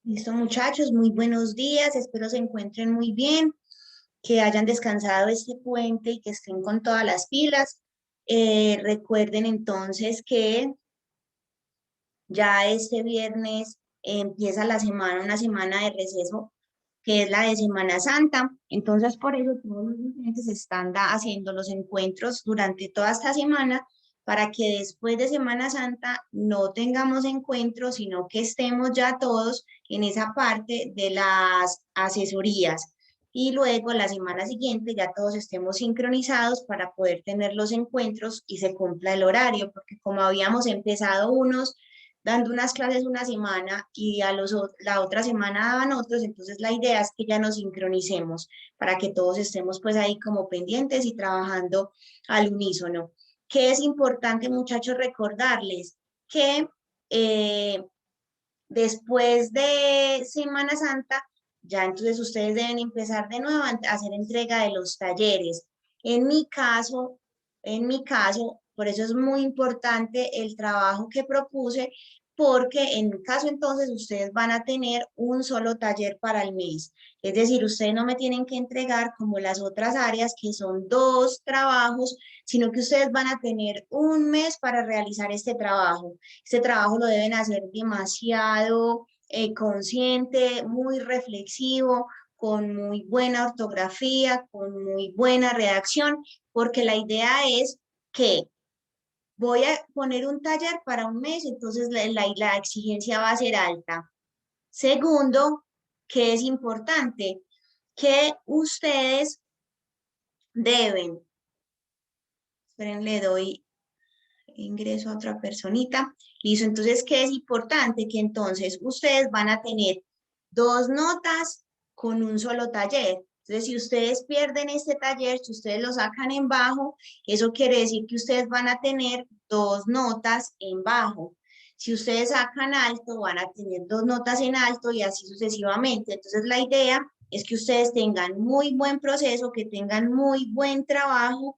Listo, muchachos, muy buenos días. Espero se encuentren muy bien, que hayan descansado este puente y que estén con todas las pilas. Recuerden entonces que ya este viernes empieza la semana, una semana de receso, que es la de Semana Santa. Entonces, por eso todos los docentes están haciendo los encuentros durante toda esta semana para que después de Semana Santa no tengamos encuentros, sino que estemos ya todos en esa parte de las asesorías. Y luego la semana siguiente ya todos estemos sincronizados para poder tener los encuentros y se cumpla el horario, porque como habíamos empezado unos dando unas clases una semana y la otra semana daban otros, entonces la idea es que ya nos sincronicemos para que todos estemos pues ahí como pendientes y trabajando al unísono. ¿Qué es importante, muchachos, recordarles? Que eh, después de Semana Santa, ya entonces ustedes deben empezar de nuevo a hacer entrega de los talleres. En mi caso, por eso es muy importante el trabajo que propuse, porque en mi caso entonces ustedes van a tener un solo taller para el mes. Es decir, ustedes no me tienen que entregar como las otras áreas que son dos trabajos, sino que ustedes van a tener un mes para realizar este trabajo. Este trabajo lo deben hacer demasiado consciente, muy reflexivo, con muy buena ortografía, con muy buena redacción, porque la idea es que voy a poner un taller para un mes, entonces la exigencia va a ser alta. Segundo, que es importante, que ustedes deben, esperen, le doy ingreso a otra personita. Listo, entonces, ¿qué es importante? Que entonces ustedes van a tener dos notas con un solo taller. Entonces, si ustedes pierden este taller, si ustedes lo sacan en bajo, eso quiere decir que ustedes van a tener dos notas en bajo. Si ustedes sacan alto, van a tener dos notas en alto y así sucesivamente. Entonces, la idea es que ustedes tengan muy buen proceso, que tengan muy buen trabajo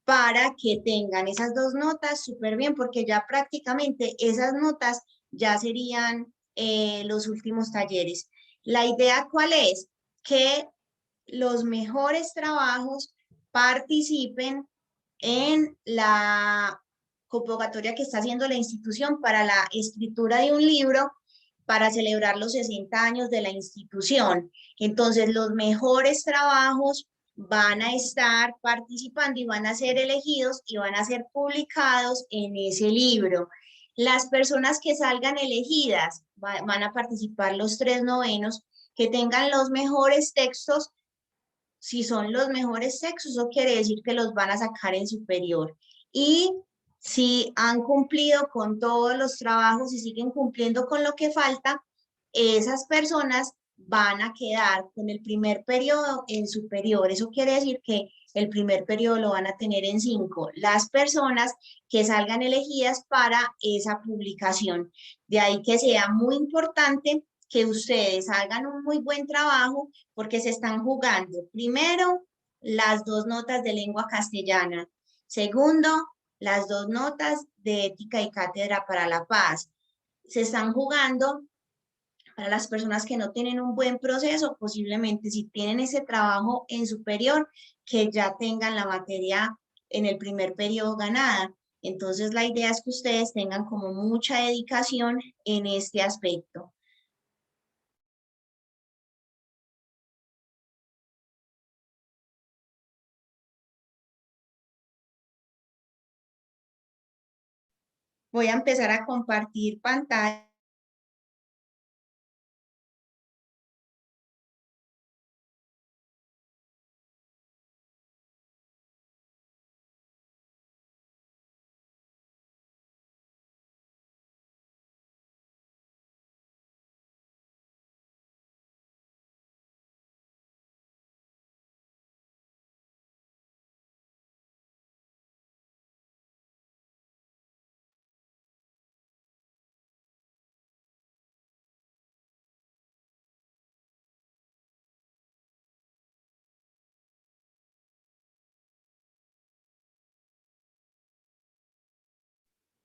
para que tengan esas dos notas súper bien, porque ya prácticamente esas notas ya serían los últimos talleres. La idea cuál es? Que los mejores trabajos participen en la convocatoria que está haciendo la institución para la escritura de un libro para celebrar los 60 años de la institución. Entonces, los mejores trabajos van a estar participando y van a ser elegidos y van a ser publicados en ese libro. Las personas que salgan elegidas van a participar los tres novenos que tengan los mejores textos. Si son los mejores textos, eso quiere decir que los van a sacar en superior. Y si han cumplido con todos los trabajos y siguen cumpliendo con lo que falta, esas personas van a quedar con el primer periodo en superior. Eso quiere decir que el primer periodo lo van a tener en 5. Las personas que salgan elegidas para esa publicación. De ahí que sea muy importante que ustedes hagan un muy buen trabajo porque se están jugando, primero, las dos notas de lengua castellana. Segundo, las dos notas de ética y cátedra para la paz. Se están jugando para las personas que no tienen un buen proceso, posiblemente si tienen ese trabajo en superior, que ya tengan la materia en el primer periodo ganada. Entonces, la idea es que ustedes tengan como mucha dedicación en este aspecto. Voy a empezar a compartir pantalla.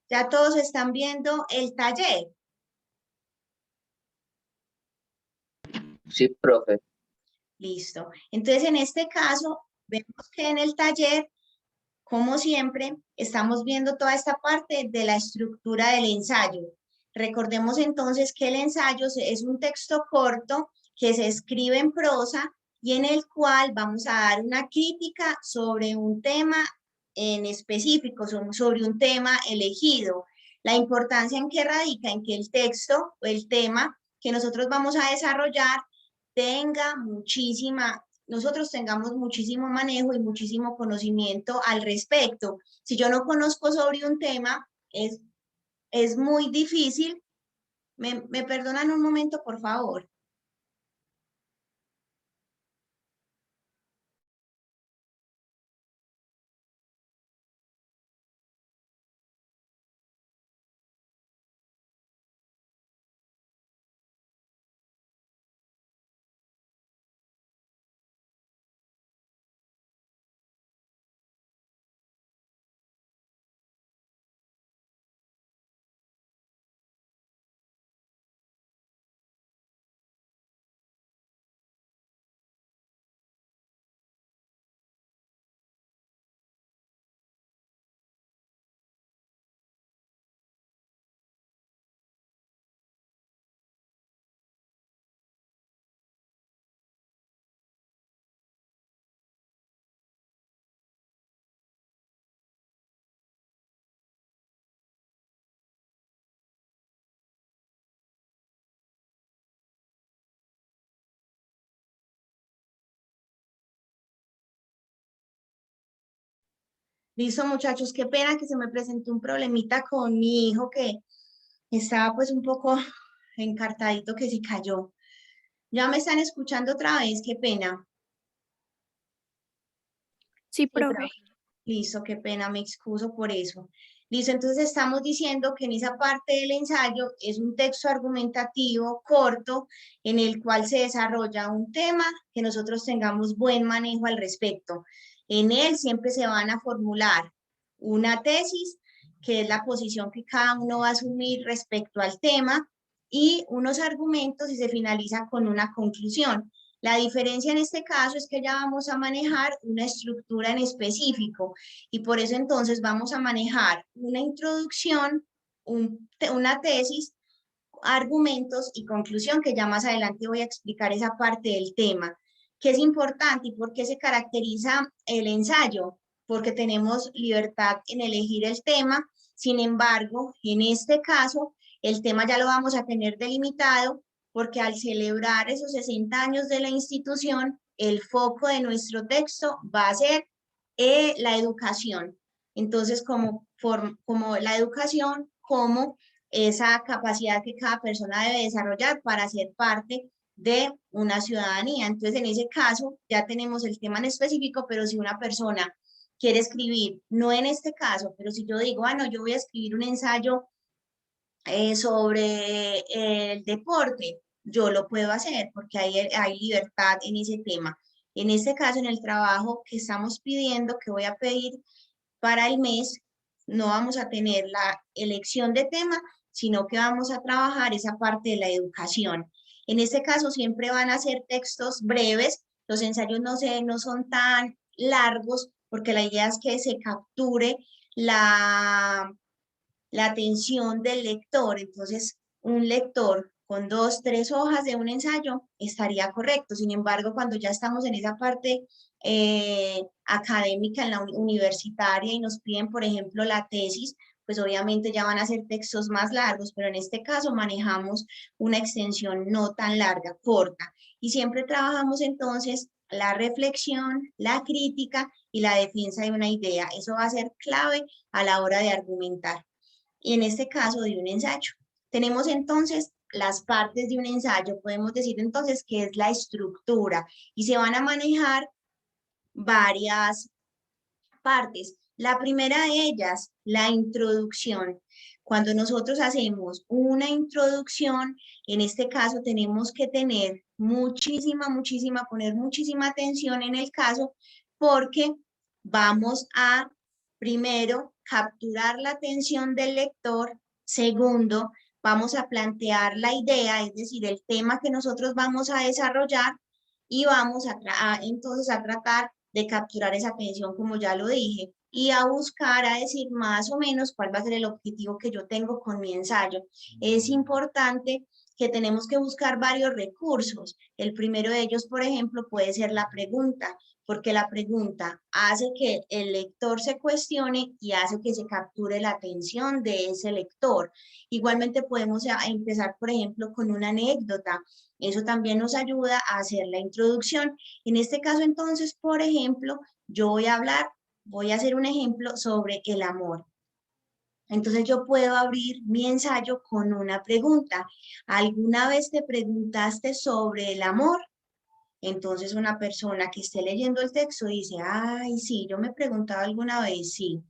Ya todos están viendo el taller. Sí, profe. Listo. Entonces, en este caso, vemos que en el taller, como siempre, estamos viendo toda esta parte de la estructura del ensayo. Recordemos entonces que el ensayo es un texto corto que se escribe en prosa y en el cual vamos a dar una crítica sobre un tema en específico, sobre un tema elegido. La importancia en que radica en que el texto o el tema que nosotros vamos a desarrollar tenga muchísima, nosotros tengamos muchísimo manejo y muchísimo conocimiento al respecto. Si yo no conozco sobre un tema, es muy difícil. ¿Me perdonan un momento, por favor? Listo, muchachos, qué pena que se me presentó un problemita con mi hijo que estaba pues un poco encartadito que se cayó. Ya me están escuchando otra vez, qué pena. Sí, profe. Listo, qué pena, me excuso por eso. Listo, entonces estamos diciendo que en esa parte del ensayo es un texto argumentativo corto en el cual se desarrolla un tema que nosotros tengamos buen manejo al respecto. En él siempre se van a formular una tesis, que es la posición que cada uno va a asumir respecto al tema, y unos argumentos y se finaliza con una conclusión. La diferencia en este caso es que ya vamos a manejar una estructura en específico y por eso entonces vamos a manejar una introducción, una tesis, argumentos y conclusión, que ya más adelante voy a explicar esa parte del tema, que es importante y por qué se caracteriza el ensayo, porque tenemos libertad en elegir el tema. Sin embargo, en este caso, el tema ya lo vamos a tener delimitado porque al celebrar esos 60 años de la institución, el foco de nuestro texto va a ser la educación. Entonces, como la educación, como esa capacidad que cada persona debe desarrollar para ser parte de una ciudadanía. Entonces, en ese caso, ya tenemos el tema en específico, pero si una persona quiere escribir, no en este caso, pero si yo digo, bueno, yo voy a escribir un ensayo sobre el deporte, yo lo puedo hacer porque hay libertad en ese tema. En este caso, en el trabajo que estamos pidiendo, que voy a pedir para el mes, no vamos a tener la elección de tema, sino que vamos a trabajar esa parte de la educación. En este caso, siempre van a ser textos breves, los ensayos no son tan largos, porque la idea es que se capture la la atención del lector. Entonces, un lector con 2, 3 hojas de un ensayo estaría correcto. Sin embargo, cuando ya estamos en esa parte académica, en la universitaria, y nos piden, por ejemplo, la tesis, pues obviamente ya van a ser textos más largos, pero en este caso manejamos una extensión no tan larga, corta. Y siempre trabajamos entonces la reflexión, la crítica y la defensa de una idea. Eso va a ser clave a la hora de argumentar y en este caso de un ensayo. Tenemos entonces las partes de un ensayo, podemos decir entonces que es la estructura y se van a manejar varias partes. La primera de ellas, la introducción. Cuando nosotros hacemos una introducción, en este caso tenemos que tener poner muchísima atención en el caso, porque vamos a, primero, capturar la atención del lector. Segundo, vamos a plantear la idea, es decir, el tema que nosotros vamos a desarrollar y vamos entonces a tratar de capturar esa atención, como ya lo dije, y a buscar, a decir más o menos cuál va a ser el objetivo que yo tengo con mi ensayo. Es importante que tenemos que buscar varios recursos. El primero de ellos, por ejemplo, puede ser la pregunta, porque la pregunta hace que el lector se cuestione y hace que se capture la atención de ese lector. Igualmente podemos empezar, por ejemplo, con una anécdota. Eso también nos ayuda a hacer la introducción. En este caso, entonces, por ejemplo, yo voy a hacer un ejemplo sobre el amor. Entonces yo puedo abrir mi ensayo con una pregunta. ¿Alguna vez te preguntaste sobre el amor? Entonces una persona que esté leyendo el texto dice, ay, sí, yo me preguntaba alguna vez, sí,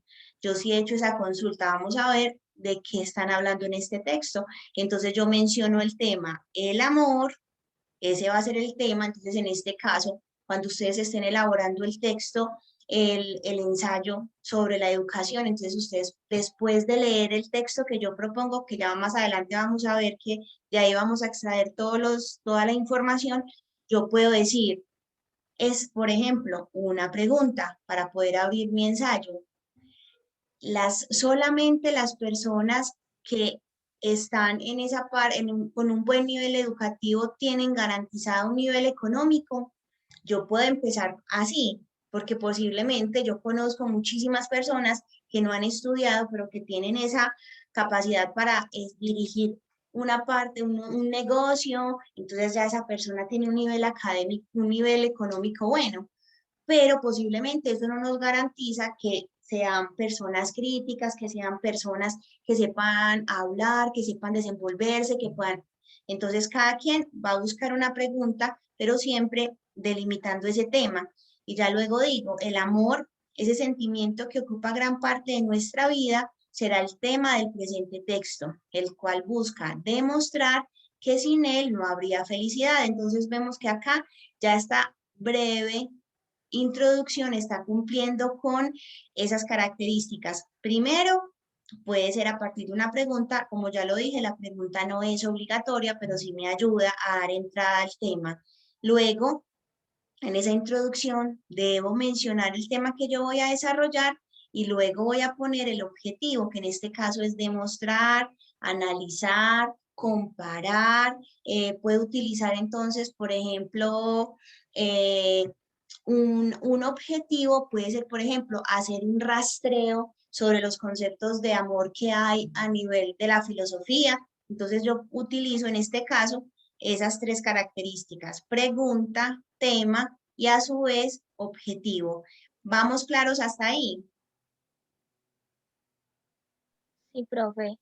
yo sí he hecho esa consulta, vamos a ver de qué están hablando en este texto. Entonces yo menciono el tema, el amor, ese va a ser el tema. Entonces en este caso, cuando ustedes estén elaborando el texto, el ensayo sobre la educación, entonces ustedes después de leer el texto que yo propongo, que ya más adelante vamos a ver que de ahí vamos a extraer toda la información, yo puedo decir, es, por ejemplo, una pregunta para poder abrir mi ensayo. Solamente las personas que están en esa con un buen nivel educativo tienen garantizado un nivel económico. Yo puedo empezar así, porque posiblemente yo conozco muchísimas personas que no han estudiado, pero que tienen esa capacidad para dirigir una parte, un negocio, entonces ya esa persona tiene un nivel académico, un nivel económico bueno, pero posiblemente eso no nos garantiza que sean personas críticas, que sean personas que sepan hablar, que sepan desenvolverse, que puedan. Entonces, cada quien va a buscar una pregunta, pero siempre delimitando ese tema. Y ya luego digo, el amor, ese sentimiento que ocupa gran parte de nuestra vida, será el tema del presente texto, el cual busca demostrar que sin él no habría felicidad. Entonces, vemos que acá ya está breve introducción está cumpliendo con esas características. Primero, puede ser a partir de una pregunta, como ya lo dije, la pregunta no es obligatoria, pero sí me ayuda a dar entrada al tema. Luego, en esa introducción, debo mencionar el tema que yo voy a desarrollar y luego voy a poner el objetivo, que en este caso es demostrar, analizar, comparar. Puedo utilizar entonces, por ejemplo, un objetivo puede ser, por ejemplo, hacer un rastreo sobre los conceptos de amor que hay a nivel de la filosofía. Entonces yo utilizo en este caso esas tres características: pregunta, tema y a su vez objetivo. ¿Vamos claros hasta ahí? Sí, profe.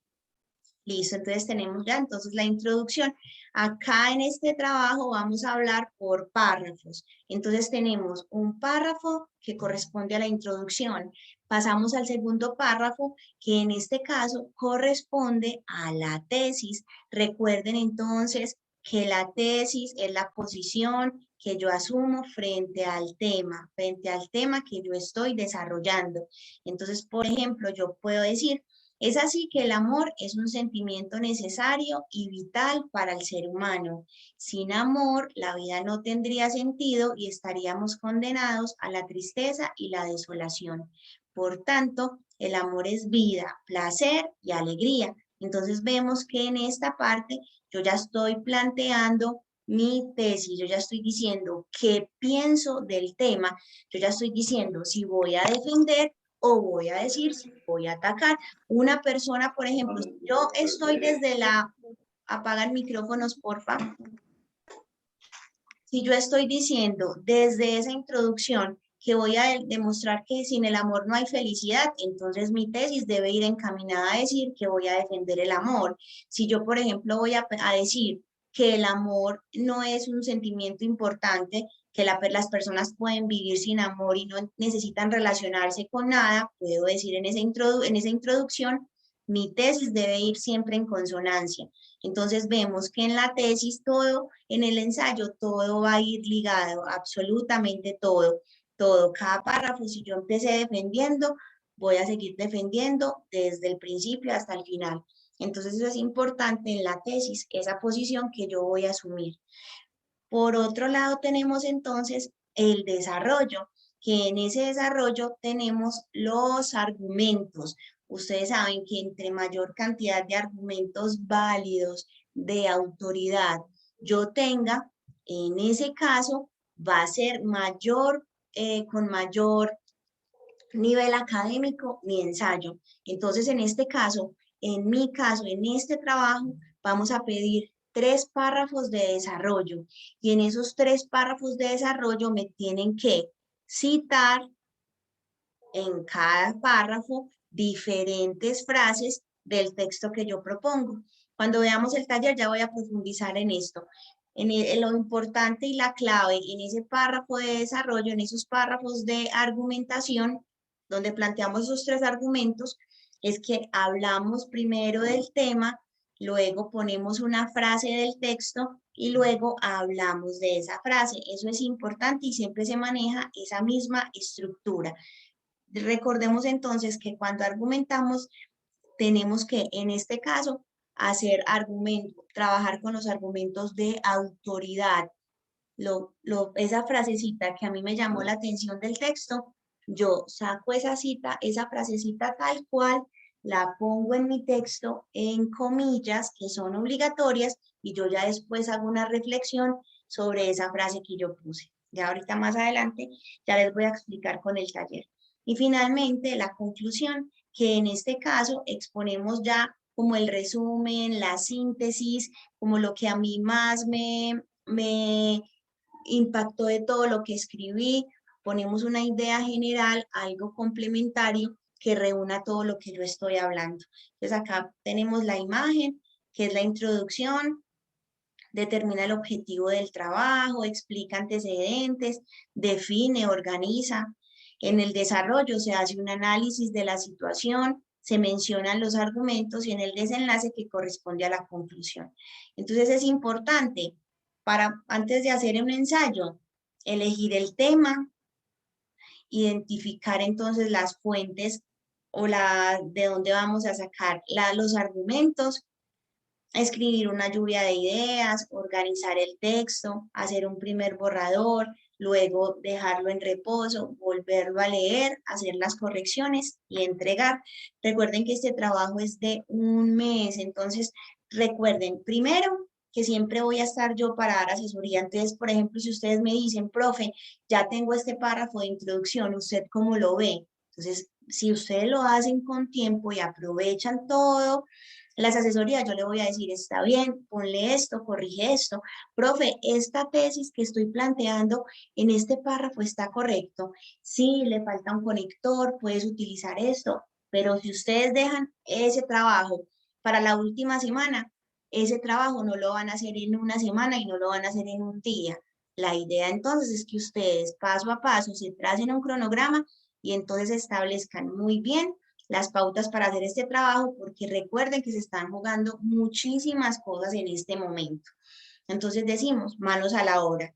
Listo, entonces tenemos ya entonces la introducción. Acá en este trabajo vamos a hablar por párrafos. Entonces tenemos un párrafo que corresponde a la introducción. Pasamos al segundo párrafo, que en este caso corresponde a la tesis. Recuerden entonces que la tesis es la posición que yo asumo frente al tema que yo estoy desarrollando. Entonces, por ejemplo, yo puedo decir, es así que el amor es un sentimiento necesario y vital para el ser humano. Sin amor, la vida no tendría sentido y estaríamos condenados a la tristeza y la desolación. Por tanto, el amor es vida, placer y alegría. Entonces vemos que en esta parte yo ya estoy planteando mi tesis, yo ya estoy diciendo qué pienso del tema, yo ya estoy diciendo si voy a defender o voy a decir si voy a atacar. Una persona, por ejemplo, si yo estoy desde la... Apagan micrófonos, porfa. Si yo estoy diciendo desde esa introducción que voy a demostrar que sin el amor no hay felicidad, entonces mi tesis debe ir encaminada a decir que voy a defender el amor. Si yo, por ejemplo, voy a decir que el amor no es un sentimiento importante, que las personas pueden vivir sin amor y no necesitan relacionarse con nada, puedo decir en en esa introducción, mi tesis debe ir siempre en consonancia. Entonces vemos que en la tesis todo, en el ensayo todo va a ir ligado, absolutamente todo, todo, cada párrafo. Si yo empecé defendiendo, voy a seguir defendiendo desde el principio hasta el final. Entonces eso es importante en la tesis, esa posición que yo voy a asumir. Por otro lado tenemos entonces el desarrollo, que en ese desarrollo tenemos los argumentos. Ustedes saben que entre mayor cantidad de argumentos válidos de autoridad yo tenga, en ese caso va a ser mayor, con mayor nivel académico mi ensayo. Entonces, en este caso, en mi caso, en este trabajo, vamos a pedir 3 párrafos de desarrollo y en esos 3 párrafos de desarrollo me tienen que citar en cada párrafo diferentes frases del texto que yo propongo. Cuando veamos el taller ya voy a profundizar en esto. En lo importante y la clave en ese párrafo de desarrollo, en esos párrafos de argumentación, donde planteamos esos 3 argumentos, es que hablamos primero del tema, luego ponemos una frase del texto y luego hablamos de esa frase. Eso es importante y siempre se maneja esa misma estructura. Recordemos entonces que cuando argumentamos, tenemos que, en este caso, hacer argumento, trabajar con los argumentos de autoridad. Esa frasecita que a mí me llamó la atención del texto, yo saco esa cita, esa frasecita tal cual, la pongo en mi texto en comillas que son obligatorias y yo ya después hago una reflexión sobre esa frase que yo puse. Ya ahorita más adelante ya les voy a explicar con el taller. Y finalmente la conclusión, que en este caso exponemos ya como el resumen, la síntesis, como lo que a mí más me impactó de todo lo que escribí, ponemos una idea general, algo complementario que reúna todo lo que yo estoy hablando. Entonces acá tenemos la imagen, que es la introducción, determina el objetivo del trabajo, explica antecedentes, define, organiza. En el desarrollo se hace un análisis de la situación, se mencionan los argumentos y en el desenlace que corresponde a la conclusión. Entonces es importante para antes de hacer un ensayo, elegir el tema, identificar entonces las fuentes o de dónde vamos a sacar los argumentos, escribir una lluvia de ideas, organizar el texto, hacer un primer borrador, luego dejarlo en reposo, volverlo a leer, hacer las correcciones y entregar. Recuerden que este trabajo es de un mes, entonces recuerden, primero, que siempre voy a estar yo para dar asesoría. Entonces, por ejemplo, si ustedes me dicen, profe, ya tengo este párrafo de introducción, ¿usted cómo lo ve? Entonces, si ustedes lo hacen con tiempo y aprovechan todo, las asesorías yo le voy a decir, está bien, ponle esto, corrige esto. Profe, esta tesis que estoy planteando en este párrafo está correcto. Sí, le falta un conector, puedes utilizar esto, pero si ustedes dejan ese trabajo para la última semana, ese trabajo no lo van a hacer en una semana y no lo van a hacer en un día. La idea entonces es que ustedes paso a paso se tracen un cronograma y entonces establezcan muy bien las pautas para hacer este trabajo, porque recuerden que se están jugando muchísimas cosas en este momento. Entonces decimos, manos a la obra.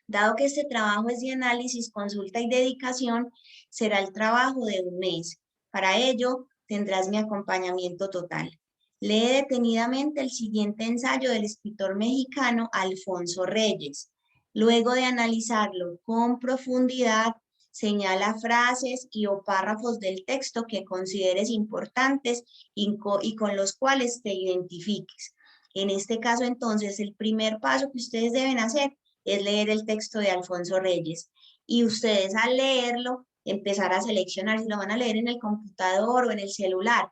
Dado que este trabajo es de análisis, consulta y dedicación, será el trabajo de un mes. Para ello, tendrás mi acompañamiento total. Lee detenidamente el siguiente ensayo del escritor mexicano Alfonso Reyes. Luego de analizarlo con profundidad, señala frases y o párrafos del texto que consideres importantes y con los cuales te identifiques. En este caso, entonces, el primer paso que ustedes deben hacer es leer el texto de Alfonso Reyes. Y ustedes al leerlo, empezar a seleccionar, si lo van a leer en el computador o en el celular,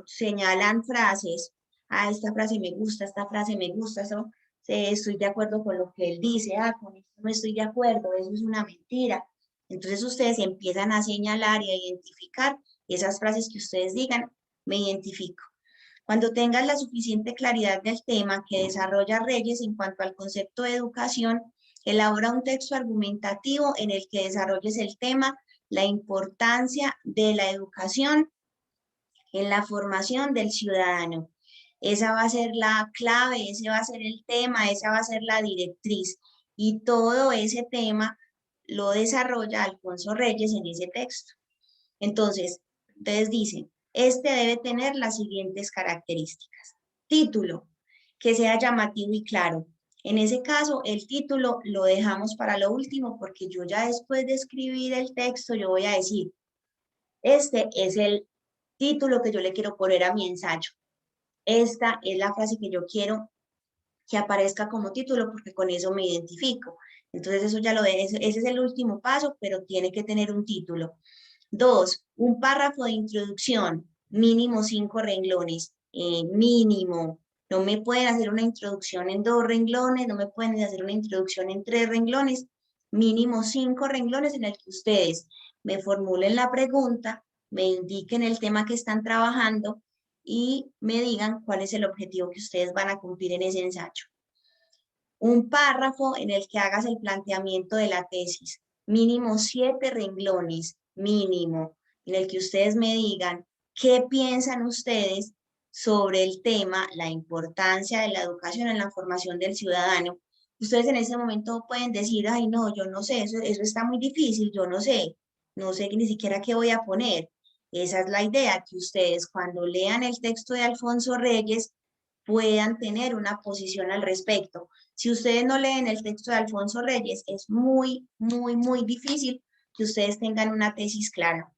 señalan frases, esta frase me gusta, esta frase me gusta, estoy de acuerdo con lo que él dice, con esto no estoy de acuerdo, eso es una mentira. Entonces ustedes empiezan a señalar y a identificar esas frases que ustedes digan, me identifico. Cuando tengas la suficiente claridad del tema que desarrolla Reyes en cuanto al concepto de educación, elabora un texto argumentativo en el que desarrolles el tema, la importancia de la educación en la formación del ciudadano. Esa va a ser la clave, ese va a ser el tema, esa va a ser la directriz. Y todo ese tema lo desarrolla Alfonso Reyes en ese texto. Entonces, ustedes dicen, Este debe tener las siguientes características. Título, que sea llamativo y claro. En ese caso, el título lo dejamos para lo último porque yo ya después de escribir el texto, yo voy a decir, este es el título que yo le quiero poner a mi ensayo. Esta es la frase que yo quiero que aparezca como título porque con eso me identifico. Entonces eso ya lo ese es el último paso, pero tiene que tener un título. 2, un párrafo de introducción, mínimo 5 renglones, mínimo. No me pueden hacer una introducción en 2 renglones, no me pueden hacer una introducción en 3 renglones, mínimo 5 renglones en el que ustedes me formulen la pregunta, me indiquen el tema que están trabajando y me digan cuál es el objetivo que ustedes van a cumplir en ese ensayo. Un párrafo en el que hagas el planteamiento de la tesis, mínimo 7 renglones, mínimo, en el que ustedes me digan qué piensan ustedes sobre el tema, la importancia de la educación en la formación del ciudadano. Ustedes en ese momento pueden decir, ay no, yo no sé, eso está muy difícil, yo no sé ni siquiera qué voy a poner. Esa es la idea, que ustedes cuando lean el texto de Alfonso Reyes puedan tener una posición al respecto. Si ustedes no leen el texto de Alfonso Reyes, es muy difícil que ustedes tengan una tesis clara.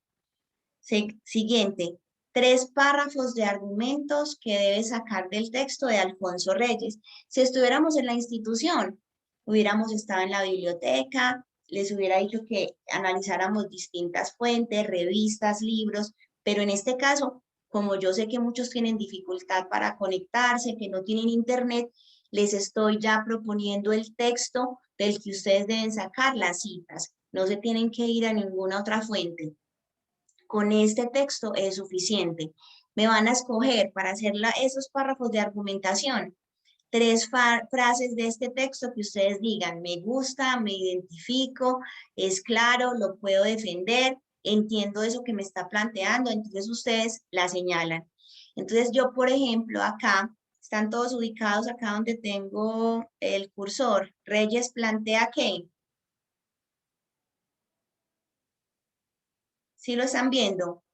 Siguiente, 3 párrafos de argumentos que debes sacar del texto de Alfonso Reyes. Si estuviéramos en la institución, hubiéramos estado en la biblioteca, les hubiera dicho que analizáramos distintas fuentes, revistas, libros, pero en este caso, como yo sé que muchos tienen dificultad para conectarse, que no tienen internet, les estoy ya proponiendo el texto del que ustedes deben sacar las citas. No se tienen que ir a ninguna otra fuente. Con este texto es suficiente. Me van a escoger para hacer esos párrafos de argumentación 3 frases de este texto que ustedes digan, me gusta, me identifico, es claro, lo puedo defender, entiendo eso que me está planteando, entonces ustedes la señalan. Entonces yo, por ejemplo, acá, están todos ubicados acá donde tengo el cursor. Reyes plantea que, ¿sí lo están viendo?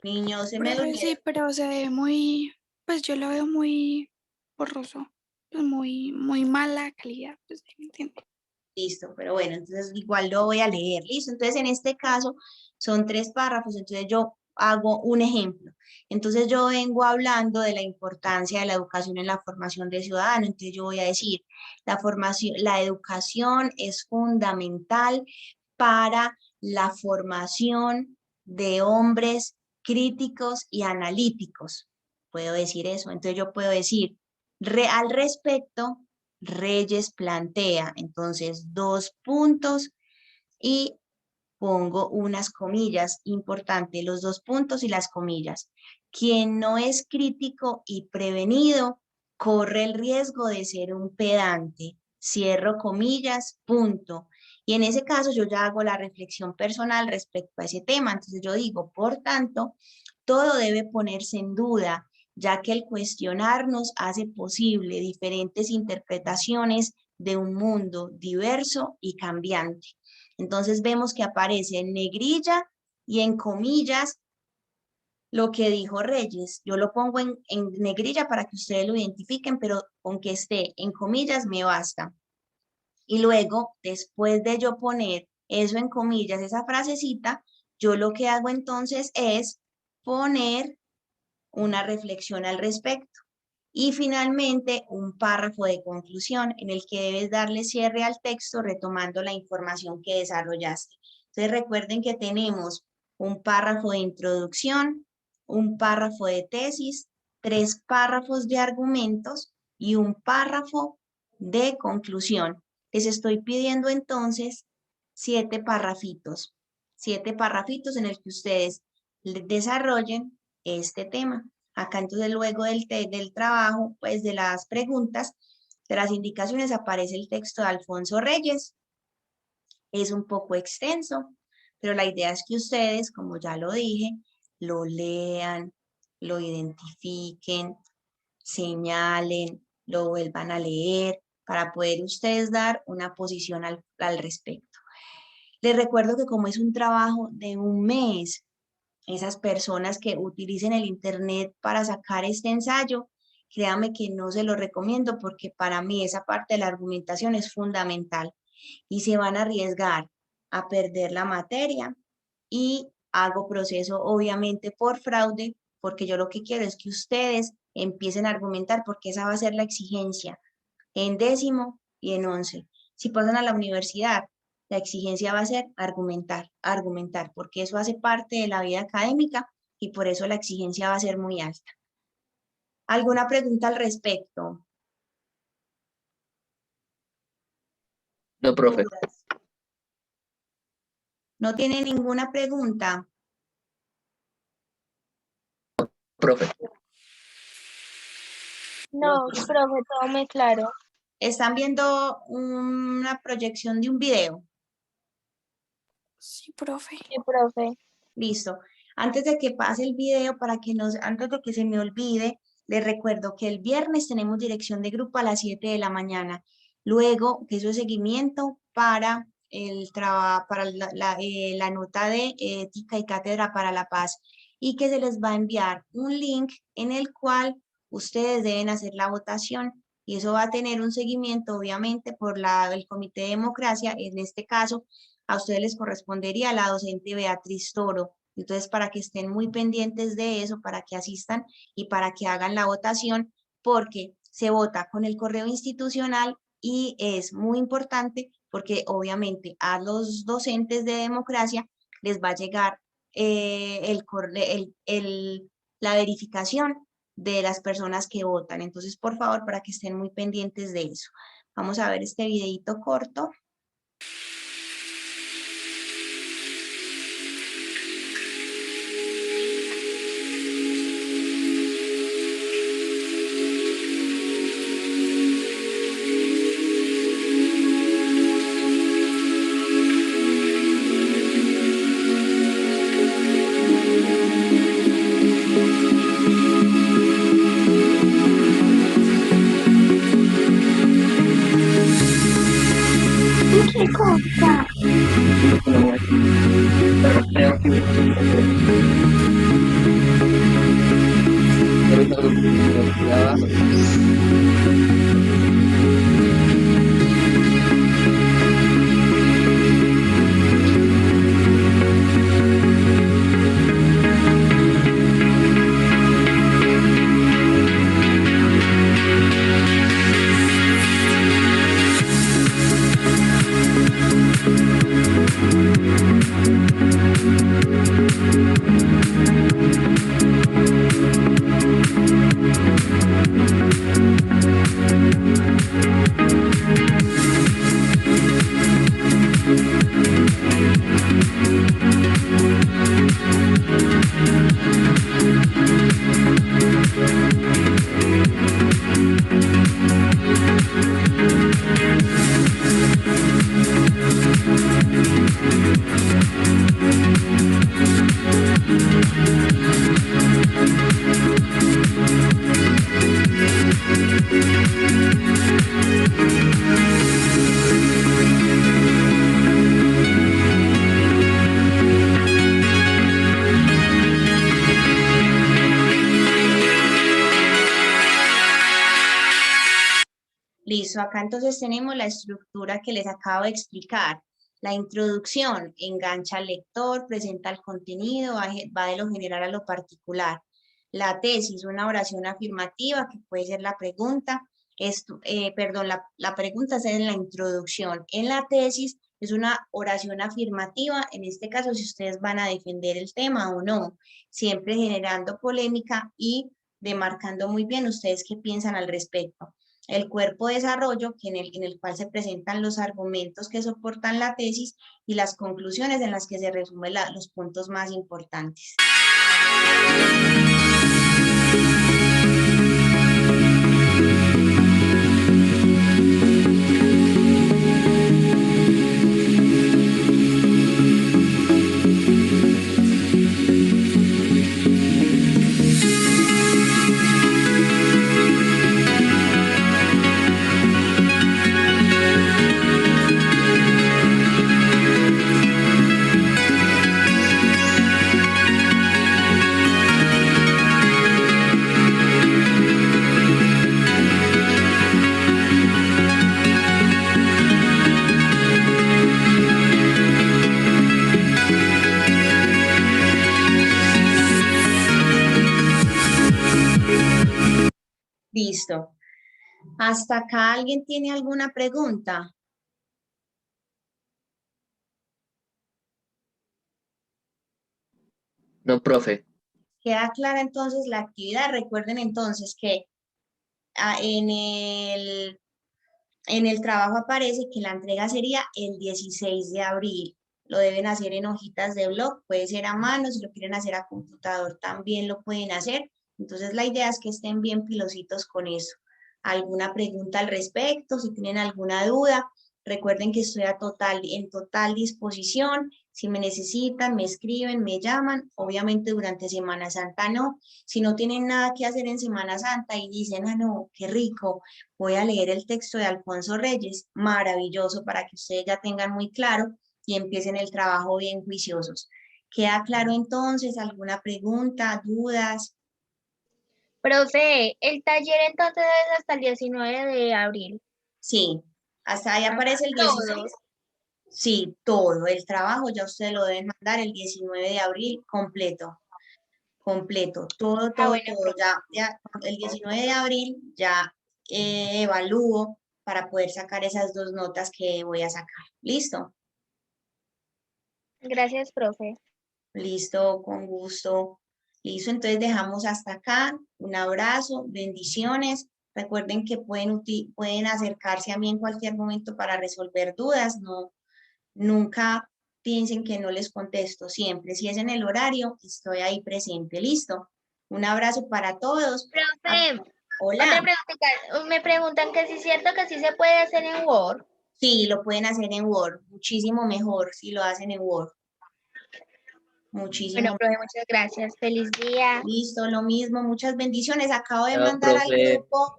Niños, se me Profe, durmieron. sí, pero se ve muy, pues yo lo veo muy borroso, pues muy mala calidad, pues ¿sí me entiende? Listo, pero bueno, entonces igual lo voy a leer. Listo, entonces en este caso son 3 párrafos, entonces yo hago un ejemplo. Entonces yo vengo hablando de la importancia de la educación en la formación del ciudadano. Entonces yo voy a decir, la educación es fundamental para la formación de hombres críticos y analíticos. Puedo decir eso. Entonces yo puedo decir, al respecto, Reyes plantea, entonces, 2 puntos y pongo unas comillas, importante, los 2 puntos y las comillas. Quien no es crítico y prevenido corre el riesgo de ser un pedante. Cierro comillas, punto. Y en ese caso yo ya hago la reflexión personal respecto a ese tema. Entonces yo digo, por tanto, todo debe ponerse en duda, ya que el cuestionarnos hace posible diferentes interpretaciones de un mundo diverso y cambiante. Entonces vemos que aparece en negrilla y en comillas lo que dijo Reyes. Yo lo pongo en negrilla para que ustedes lo identifiquen, pero con que esté en comillas me basta. Y luego, después de yo poner eso en comillas, esa frasecita, yo lo que hago entonces es poner una reflexión al respecto. Y finalmente, un párrafo de conclusión en el que debes darle cierre al texto retomando la información que desarrollaste. Entonces recuerden que tenemos un párrafo de introducción, un párrafo de tesis, 3 párrafos de argumentos y un párrafo de conclusión. Les estoy pidiendo entonces 7 parrafitos, 7 parrafitos en el que ustedes desarrollen este tema. Acá entonces luego del trabajo, pues de las preguntas, de las indicaciones, aparece el texto de Alfonso Reyes. Es un poco extenso, pero la idea es que ustedes, como ya lo dije, lo lean, lo identifiquen, señalen, lo vuelvan a leer para poder ustedes dar una posición al respecto. Les recuerdo que como es un trabajo de un mes, esas personas que utilicen el internet para sacar este ensayo, créanme que no se lo recomiendo porque para mí esa parte de la argumentación es fundamental y se van a arriesgar a perder la materia y hago proceso obviamente por fraude porque yo lo que quiero es que ustedes empiecen a argumentar porque esa va a ser la exigencia en 10º y en 11. Si pasan a la universidad, la exigencia va a ser argumentar, argumentar, porque eso hace parte de la vida académica y por eso la exigencia va a ser muy alta. ¿Alguna pregunta al respecto? No, profe. ¿Dudas? ¿No tiene ninguna pregunta? Profe. No, profe, todo muy claro. ¿Están viendo una proyección de un video? Sí, profe. Sí, profe. Listo. Antes de que pase el video, antes de que se me olvide, les recuerdo que el viernes tenemos dirección de grupo a las 7 de la mañana. Luego, que eso es seguimiento para la nota de ética y cátedra para la paz y que se les va a enviar un link en el cual ustedes deben hacer la votación y eso va a tener un seguimiento, obviamente, por el Comité de Democracia. En este caso, a ustedes les correspondería la docente Beatriz Toro. Entonces, para que estén muy pendientes de eso, para que asistan y para que hagan la votación, porque se vota con el correo institucional y es muy importante porque obviamente a los docentes de democracia les va a llegar la verificación de las personas que votan. Entonces, por favor, para que estén muy pendientes de eso. Vamos a ver este videito corto. ¿Qué cosa? Listo, acá entonces tenemos la estructura que les acabo de explicar. La introducción engancha al lector, presenta el contenido, va de lo general a lo particular. La tesis, una oración afirmativa que puede ser la pregunta. La pregunta es en la introducción. En la tesis es una oración afirmativa, en este caso si ustedes van a defender el tema o no, siempre generando polémica y demarcando muy bien ustedes qué piensan al respecto. El cuerpo de desarrollo, en el cual se presentan los argumentos que soportan la tesis y las conclusiones en las que se resumen los puntos más importantes. Listo. ¿Hasta acá alguien tiene alguna pregunta? No, profe. ¿Queda clara entonces la actividad? Recuerden entonces que en el trabajo aparece que la entrega sería el 16 de abril. Lo deben hacer en hojitas de blog, puede ser a mano, si lo quieren hacer a computador también lo pueden hacer. Entonces la idea es que estén bien pilositos con eso. ¿Alguna pregunta al respecto? Si tienen alguna duda, recuerden que estoy en total disposición. Si me necesitan, me escriben, me llaman. Obviamente durante Semana Santa no. Si no tienen nada que hacer en Semana Santa y dicen, ah, no, qué rico, voy a leer el texto de Alfonso Reyes, maravilloso para que ustedes ya tengan muy claro y empiecen el trabajo bien juiciosos. ¿Queda claro entonces? ¿Alguna pregunta, dudas? Profe, el taller entonces es hasta el 19 de abril. Sí, hasta ahí aparece el 16. Todo. Sí, todo. El trabajo ya ustedes lo deben mandar el 19 de abril completo. Completo. Todo, todo, Bueno, todo. Ya el 19 de abril ya evalúo para poder sacar esas 2 notas que voy a sacar. ¿Listo? gracias, profe. Listo, con gusto. Listo, entonces dejamos hasta acá. Un abrazo, bendiciones. Recuerden que pueden acercarse a mí en cualquier momento para resolver dudas. No, nunca piensen que no les contesto. Siempre, si es en el horario, estoy ahí presente. Listo. Un abrazo para todos. Profe, otra Hola. pregunta. Me preguntan que si es cierto que sí se puede hacer en Word. Sí, lo pueden hacer en Word. Muchísimo mejor si lo hacen en Word. Bueno, Muchísimo. profe, muchas gracias. Feliz día. Listo, lo mismo, muchas bendiciones. Acabo de Chao, mandar al profe. grupo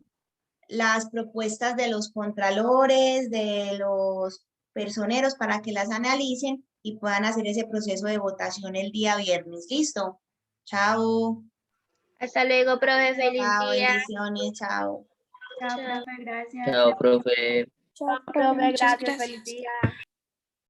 las propuestas de los contralores, de los personeros para que las analicen y puedan hacer ese proceso de votación el día viernes. Listo. Chao. Hasta luego, profe. Feliz Chao, día. bendiciones. Chao. Chao. Chao, profe. Chao, profe, muchas gracias. día.